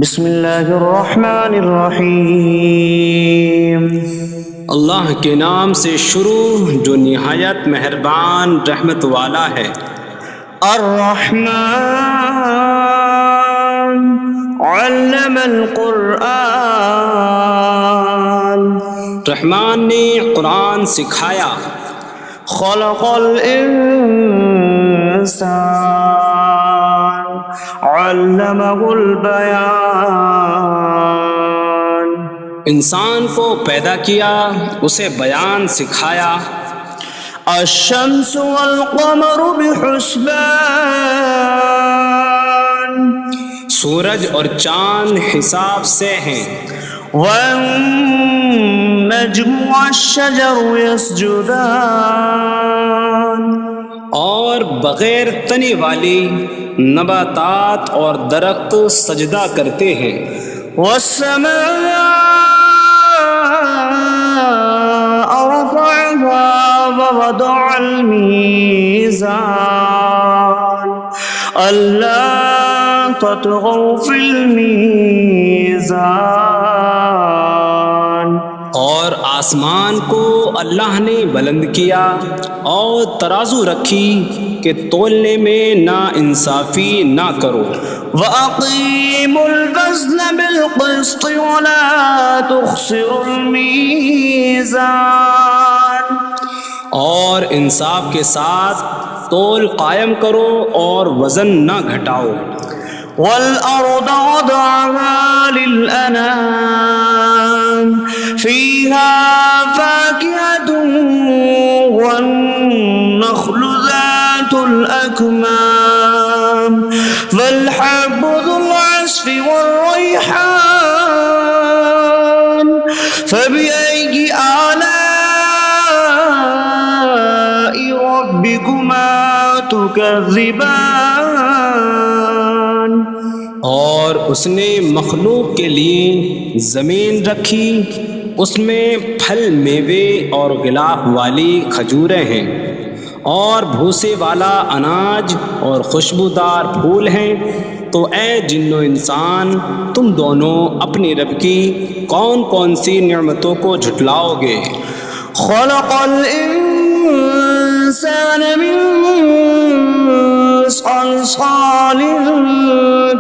بسم اللہ الرحمن الرحیم۔ اللہ کے نام سے شروع جو نہایت مہربان رحمت والا ہے۔ الرحمن علم القرآن، رحمان نے قرآن سکھایا۔ خلق الانسان علمہ البیان، انسان کو پیدا کیا، اسے بیان سکھایا۔ الشمس والقمر بحسبان، سورج اور چاند حساب سے ہیں۔ والنجم والشجر يسجدان، اور بغیر تنے والی نباتات اور درخت سجدہ کرتے ہیں۔ والسماء رفعها ووضع الميزان ألا تطغوا في الميزان، اور آسمان کو اللہ نے بلند کیا اور ترازو رکھی کہ تولنے میں نا انصافی نہ کرو۔ وَأَقِيمُوا الْوَزْنَ بِالْقِسْطِ وَلَا تُخْسِرُوا الْمِيزَانَ، اور انصاف کے ساتھ تول قائم کرو اور وزن نہ گھٹاؤ۔ وَالْأَرْضَ وَضَعَهَا لِلْأَنَامِ فِيهَا فَاكِهَةٌ وَالنَّخْلُ ذَاتُ الْأَكْمَامِ وَالْحَبُّ ذُو الْعَصْفِ وَالرَّيْحَانُ فَبِأَيِّ آلَاءِ رَبِّكُمَا تُكَذِّبَانِ، اور اس نے مخلوق کے لیے زمین رکھی، اس میں پھل میوے اور غلاف والی کھجوریں ہیں، اور بھوسے والا اناج اور خوشبودار پھول ہیں۔ تو اے جن و انسان، تم دونوں اپنی رب کی کون کون سی نعمتوں کو جھٹلاؤ گے؟ خلق الانسان من صلصال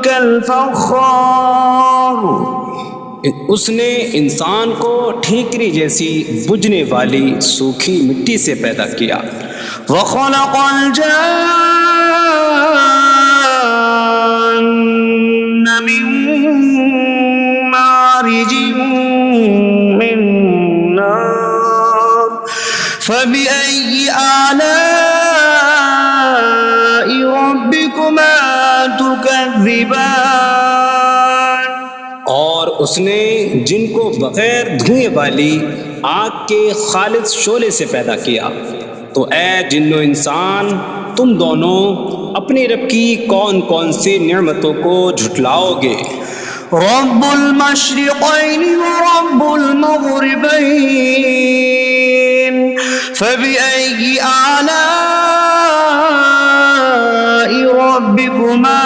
کالفخار، اس نے انسان کو ٹھیکری جیسی بجھنے والی سوکھی مٹی سے پیدا کیا۔ وخلق الجان من مارج من نار فبأي آلاء ربكما تكذبان، اور اس نے جن کو بغیر دھوئیں والی آگ کے خالص شعلے سے پیدا کیا۔ تو اے جن و انسان، تم دونوں اپنی رب کی کون کون سی نعمتوں کو جھٹلاؤ گے؟ رب المشرقین ورب المغربین فبأي آلاء ربكما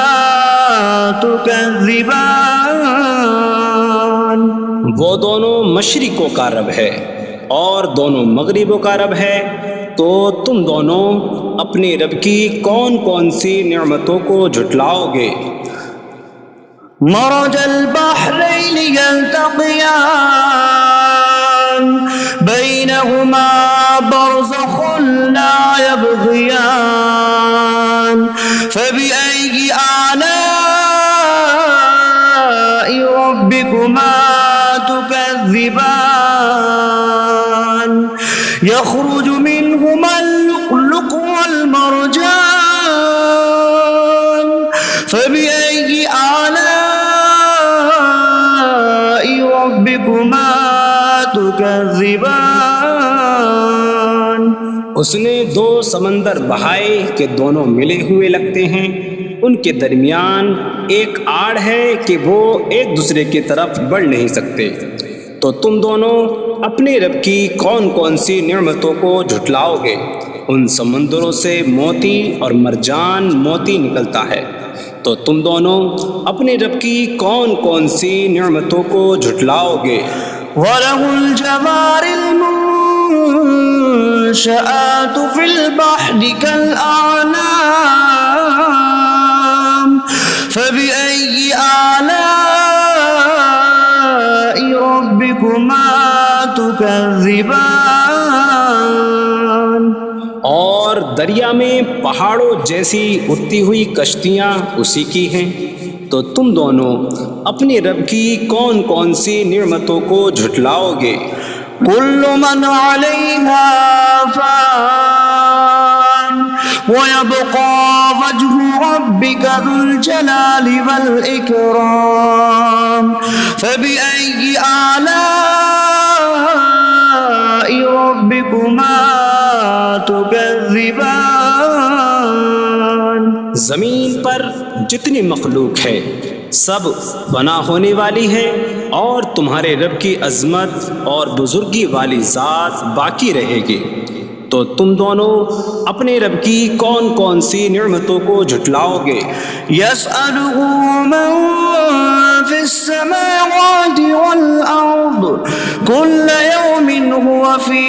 تكذبان، وہ دونوں مشرقوں کا رب ہے اور دونوں مغربوں کا رب ہے، تو تم دونوں اپنی رب کی کون کون سی نعمتوں کو جھٹلاؤ گے؟ مرج البحرین یلتقیان بینہما برزخ لا یبغیان فبأي آلاء ربكما تكذبان، يخرج منهما اللؤلؤ والمرجان فبأي آلاء ربكما تكذبان، اس نے دو سمندر بہائے کہ دونوں ملے ہوئے لگتے ہیں، ان کے درمیان ایک آڑ ہے کہ وہ ایک دوسرے کی طرف بڑھ نہیں سکتے۔ تو تم دونوں اپنی رب کی کون کون سی نعمتوں کو جھٹلاؤ گے؟ ان سمندروں سے موتی اور مرجان موتی نکلتا ہے، تو تم دونوں اپنے رب کی کون کون سی نعمتوں کو جھٹلاؤ گے؟ وَلَهُ الْجَوَارِ الْمُنشَآتُ فِي الْبَحْرِ كَالْأَعْلَامِ فَبِأَيِّ آلَاءِ رَبِّكُمَا تُكَذِّبَانِ؟ اور دریا میں پہاڑوں جیسی اڑتی ہوئی کشتیاں اسی کی ہیں، تو تم دونوں اپنے رب کی کون کون سی نعمتوں کو جھٹلاؤ گے؟ كل من عليها فان ويبقى وجه ربك ذو الجلال والإكرام فبأي آلاء ربكما تكذبان؟ زمین پر جتنی مخلوق ہے سب فنا ہونے والی ہے، اور تمہارے رب کی عظمت اور بزرگی والی ذات باقی رہے گی، تو تم دونوں اپنے رب کی کون کون سی نعمتوں کو جھٹلاؤ گے؟ يسأله من في السماوات والأرض كل يوم هو في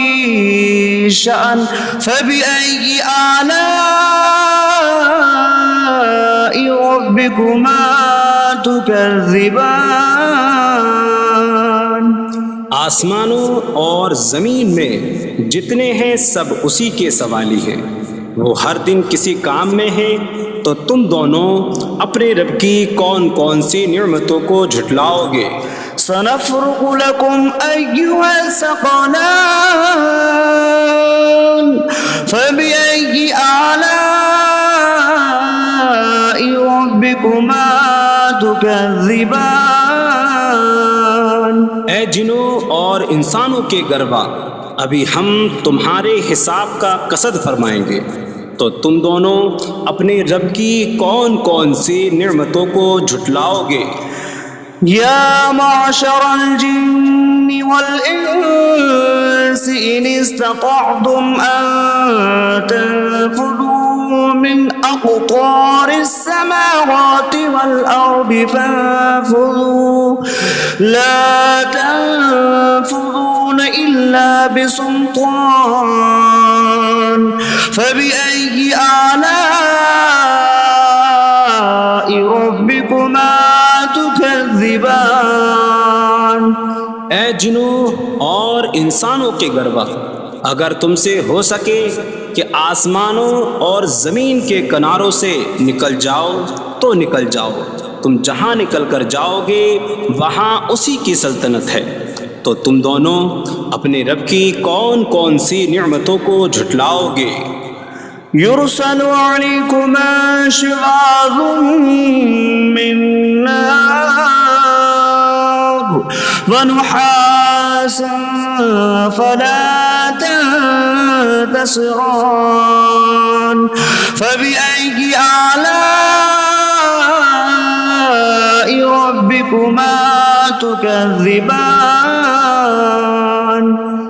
شأن فبأي آلاء ربكما تكذبان؟ آسمانوں اور زمین میں جتنے ہیں سب اسی کے سوالی ہیں، وہ ہر دن کسی کام میں ہیں، تو تم دونوں اپنے رب کی کون کون سی نعمتوں کو جھٹلاؤ گے؟ سنفرغ لكم أيها الثقلان فبأي آلاء ربكما تكذبان؟ اے جنوں اور انسانوں کے گروہ، ابھی ہم تمہارے حساب کا قصد فرمائیں گے، تو تم دونوں اپنے رب کی کون کون سی نعمتوں کو جھٹلاؤ گے؟ يا معشر الجن والإنس إن استطعتم أن تنفذوا من أقطار السماوات والأرض فانفذوا لا تنفذون إلا بسلطان فبأي آلاء ربكما تكذبان؟ اے جنوں اور انسانوں کے گروہ، اگر تم سے ہو سکے کہ آسمانوں اور زمین کے کناروں سے نکل جاؤ تو نکل جاؤ، تم جہاں نکل کر جاؤ گے وہاں اسی کی سلطنت ہے، تو تم دونوں اپنے رب کی کون کون سی نعمتوں کو جھٹلاؤ گے؟ يرسل عليكما شواظ من نار ونحاس فلا تنتصران فبأي آلاء ربكما تكذبان؟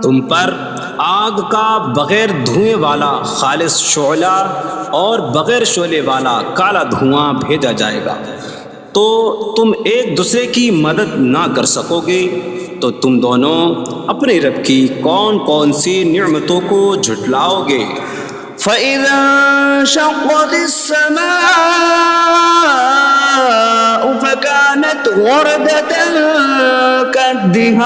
تم پر آگ کا بغیر دھوئیں والا خالص شعلہ اور بغیر شعلے والا کالا دھواں بھیجا جائے گا، تو تم ایک دوسرے کی مدد نہ کر سکو گے، تو تم دونوں اپنے رب کی کون کون سی نعمتوں کو جھٹلاؤ گے؟ فَإِذَا انشَقَّتِ السَّمَاءُ فَكَانَتْ وَرْدَةً كَالدِّهَانِ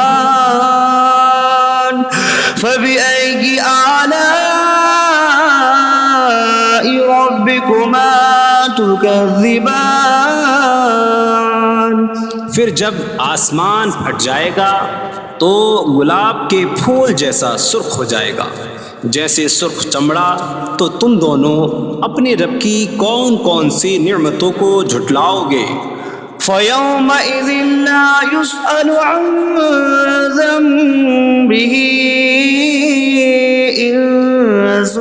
فَبِأَيِّ آلَاءِ رَبِّكُمَا تُكَذِّبَانِ؟ پھر جب آسمان پھٹ جائے گا تو گلاب کے پھول جیسا سرخ ہو جائے گا جیسے سرخ چمڑا، تو تم دونوں اپنے رب کی کون کون سی نعمتوں کو جھٹلاؤ گے؟ فَيَوْمَئِذٍ لَا يُسْأَلُ عَنْ ذَنبِهِ إِنسٌ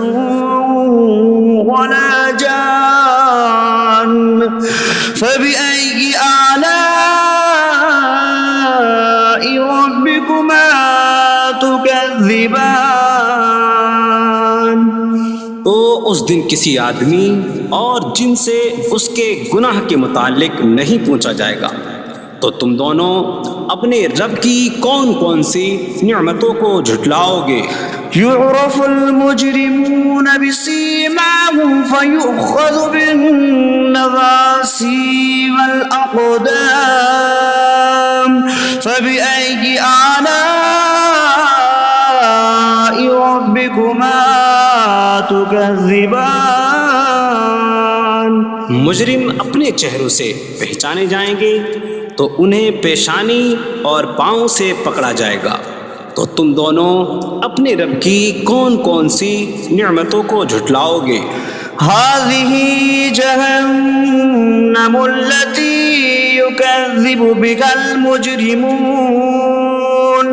وَلَا جَانٌّ فَبِأَيِّ آلَاءِ رَبِّكُمَا تُكَذِّبَانِ؟ تو اس دن کسی آدمی اور جن سے اس کے گناہ کے متعلق نہیں پوچھا جائے گا۔ تو تم دونوں اپنے رب کی کون کون سی نعمتوں کو جھٹلاؤ گے؟ يعرف المجرمون بسيماهم فيؤخذ بالنواصي والأقدام فبأي آلاء ربكما تكذبان۔ مجرم اپنے چہروں سے پہچانے جائیں گے تو انہیں پیشانی اور پاؤں سے پکڑا جائے گا۔ تو تم دونوں اپنے رب کی کون کون سی نعمتوں کو جھٹلاؤ گے؟ هذه جهنم التي يكذب بها المجرمون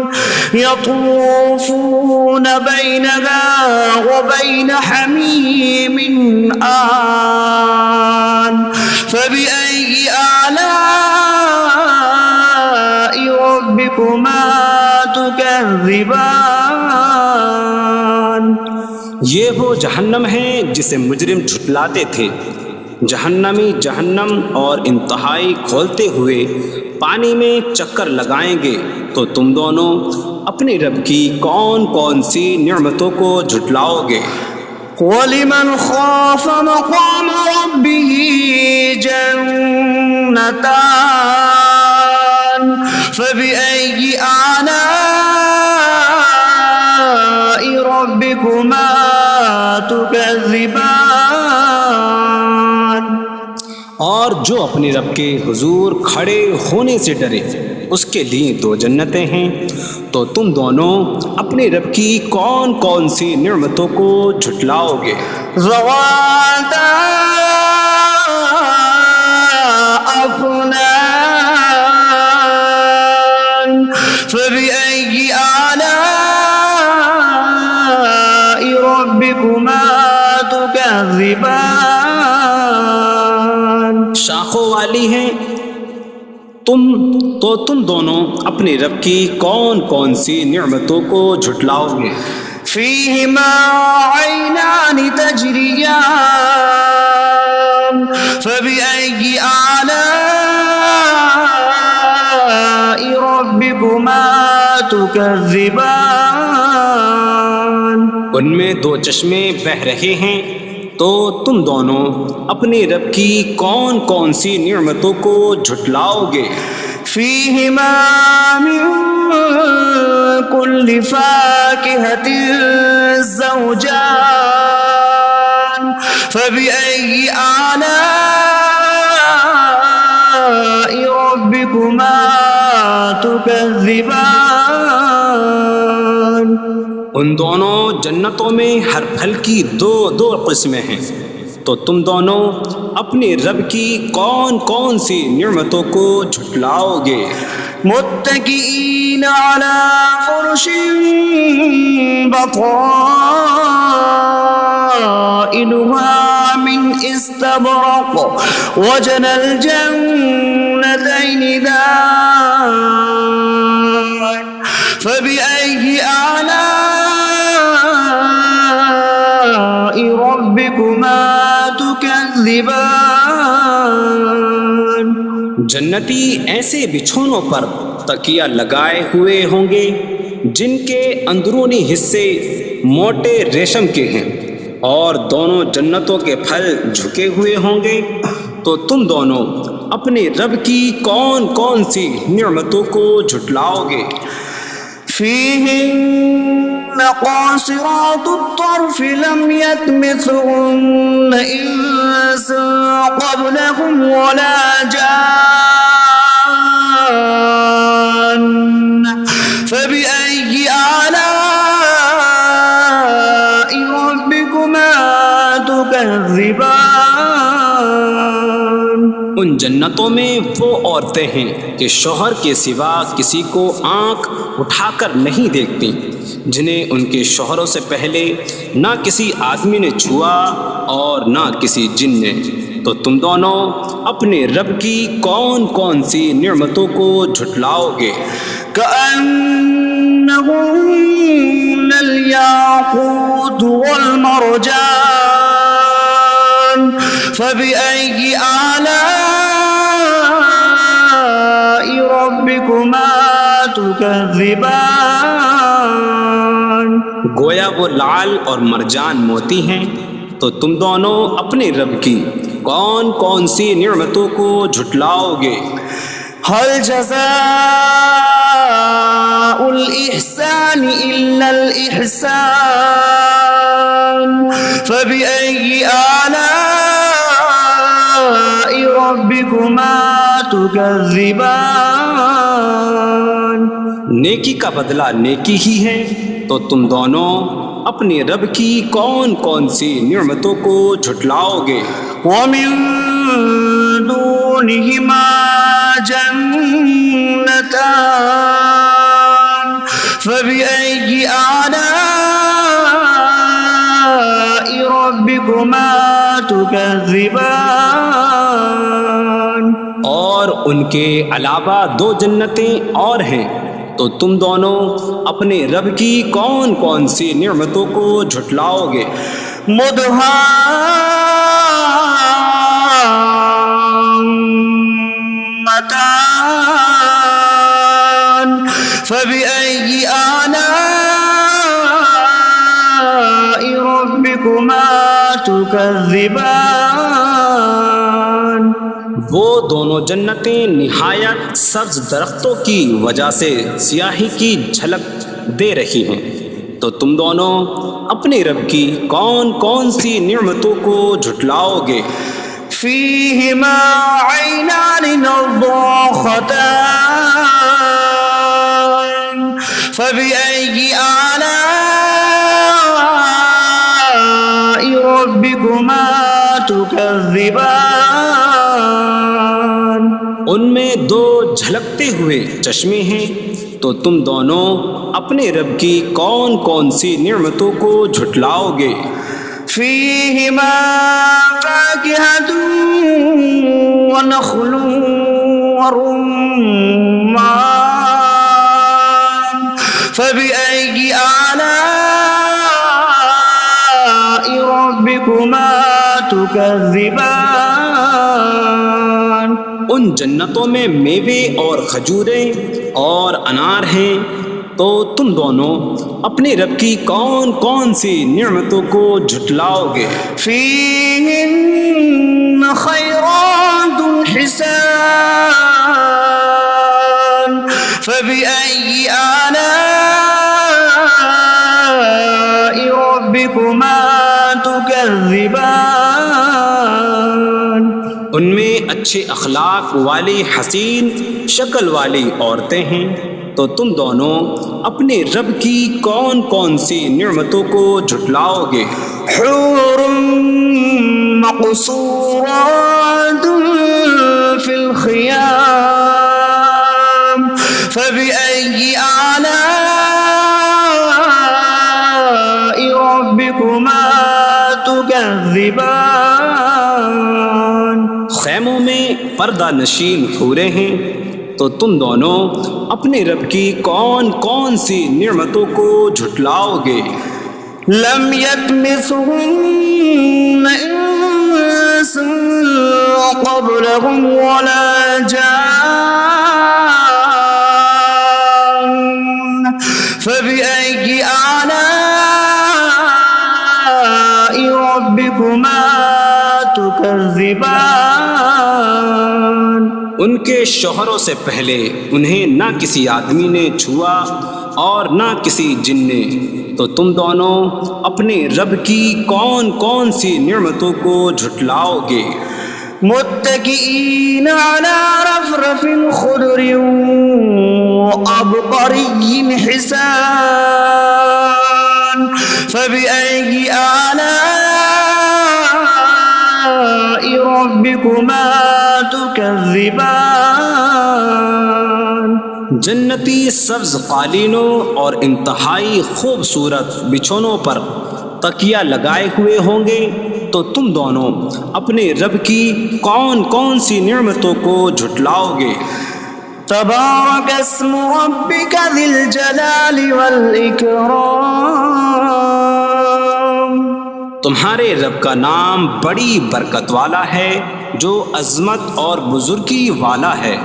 يطوفون بينها وبين حميم آن فبأي آلاء ربكما تكذبان۔ یہ وہ جہنم ہے جسے مجرم جھٹلاتے تھے۔ جہنمی جہنم اور انتہائی کھولتے ہوئے پانی میں چکر لگائیں گے۔ تو تم دونوں اپنے رب کی کون کون سی نعمتوں کو جھٹلاؤ گے؟ وَلِمَنْ خَافَ مَقَامَ رَبِّهِ جَنَّتَانِ فَبِأَيِّ آلَاءِ رَبِّكُمَا تُكَذِّبَانِ۔ اور جو اپنے رب کے حضور کھڑے ہونے سے ڈرے اس کے لیے دو جنتیں ہیں۔ تو تم دونوں اپنے رب کی کون کون سی نعمتوں کو جھٹلاؤ گے؟ ذواتا أفنان فبأي آلاء ربكما تكذبان۔ شاخوں والی ہیں۔ تم دونوں اپنے رب کی کون کون سی نعمتوں کو جھٹلاؤ گے؟ فيهما عينان تجريان فبأي آلاء ربكما تكذبان۔ ان میں دو چشمے بہہ رہے ہیں۔ تو تم دونوں اپنے رب کی کون کون سی نعمتوں کو جھٹلاؤ گے؟ فيهما من كل فاكهة زوجان فبأي آلاء ربكما تكذبان۔ ان دونوں جنتوں میں ہر پھل کی دو قسمیں ہیں۔ تو تم دونوں اپنے رب کی کون کون سی نعمتوں کو جھٹلاؤ گے؟ متكئين على فرش بطائنها من استبرق وجنى الجنتين دان فبأي آلاء ربكما تكذبان۔ جنتی ایسے بچھونوں پر تکیہ لگائے ہوئے ہوں گے جن کے اندرونی حصے موٹے ریشم کے ہیں، اور دونوں جنتوں کے پھل جھکے ہوئے ہوں گے۔ تو تم دونوں اپنے رب کی کون کون سی نعمتوں کو جھٹلاؤ گے؟ فيهن قاصرات الطرف لم يطمثهن إنس قبلهم ولا جان فبأي آلاء ربكما تكذبان۔ ان جنتوں میں وہ عورتیں ہیں کہ شوہر کے سوا کسی کو آنکھ اٹھا کر نہیں دیکھتی، جنہیں ان کے شوہروں سے پہلے نہ کسی آدمی نے چھوا اور نہ کسی جن نے۔ تو تم دونوں اپنے رب کی کون کون سی نعمتوں کو جھٹلاؤ گے؟ كأنهن الياقوت والمرجان فبأي آلاء ربكما تكذبان گویا وہ لعل اور مرجان موتی ہیں، تو تم دونوں اپنے رب کی کون کون سی نعمتوں کو جھٹلاؤ گے؟ هل جزاء الإحسان إلا الإحسان فبأي آلاء ربكما تكذبان نیکی کا بدلہ نیکی ہی ہے، تو تم دونوں اپنے رب کی کون کون سی نعمتوں کو جھٹلاؤ گے؟ ومن دونهما جنتان فبأي آلاء ربكما تكذبان اور ان کے علاوہ دو جنتیں اور ہیں، تو تم دونوں اپنے رب کی کون کون سی نعمتوں کو جھٹلاؤ گے؟ مدهامتان فبأي آلاء ربكما تكذبان وہ دونوں جنتیں نہایت سبز درختوں کی وجہ سے سیاہی کی جھلک دے رہی ہیں، تو تم دونوں اپنے رب کی کون کون سی نعمتوں کو جھٹلاؤ گے؟ فيهما عينان نضاختان فبأي آلاء ربكما تكذبان ان میں دو جھلکتے ہوئے چشمے ہیں، تو تم دونوں اپنے رب کی کون کون سی نعمتوں کو جھٹلاؤ گے؟ فيهما فاكهة ونخل ورمان فبأي آلاء ربكما تكذبان ان جنتوں میں میوے اور کھجوریں اور انار ہیں، تو تم دونوں اپنے رب کی کون کون سی نعمتوں کو جھٹلاؤ گے؟ فيهن خيرات حسان فبأي آلاء ربكما تكذبان ان میں اچھے اخلاق والی حسین شکل والی عورتیں ہیں، تو تم دونوں اپنے رب کی کون کون سی نعمتوں کو جھٹلاؤ گے؟ حور مقصورات في الخيام فبأي آلاء ربكما تكذبان خیموں میں پردہ نشین حوریں ہیں، تو تم دونوں اپنے رب کی کون کون سی نعمتوں کو جھٹلاؤ گے؟ لم يطمثهن انس قبلهم ولا جان فبأي آلاء ربكما تكذبان ان کے شوہروں سے پہلے انہیں نہ کسی آدمی نے چھوا اور نہ کسی جن نے، تو تم دونوں اپنے رب کی کون کون سی نعمتوں کو جھٹلاؤ گے؟ متكئين على رفرف خضر وعبقري حسان فبأي آلاء ربكما تكذبان جنتی سبز قالینوں اور انتہائی خوبصورت بچھونوں پر تکیہ لگائے ہوئے ہوں گے، تو تم دونوں اپنے رب کی کون کون سی نعمتوں کو جھٹلاؤ گے؟ تبارك اسم ربك ذي الجلال والإكرام تمہارے رب کا نام بڑی برکت والا ہے جو عظمت اور بزرگی والا ہے۔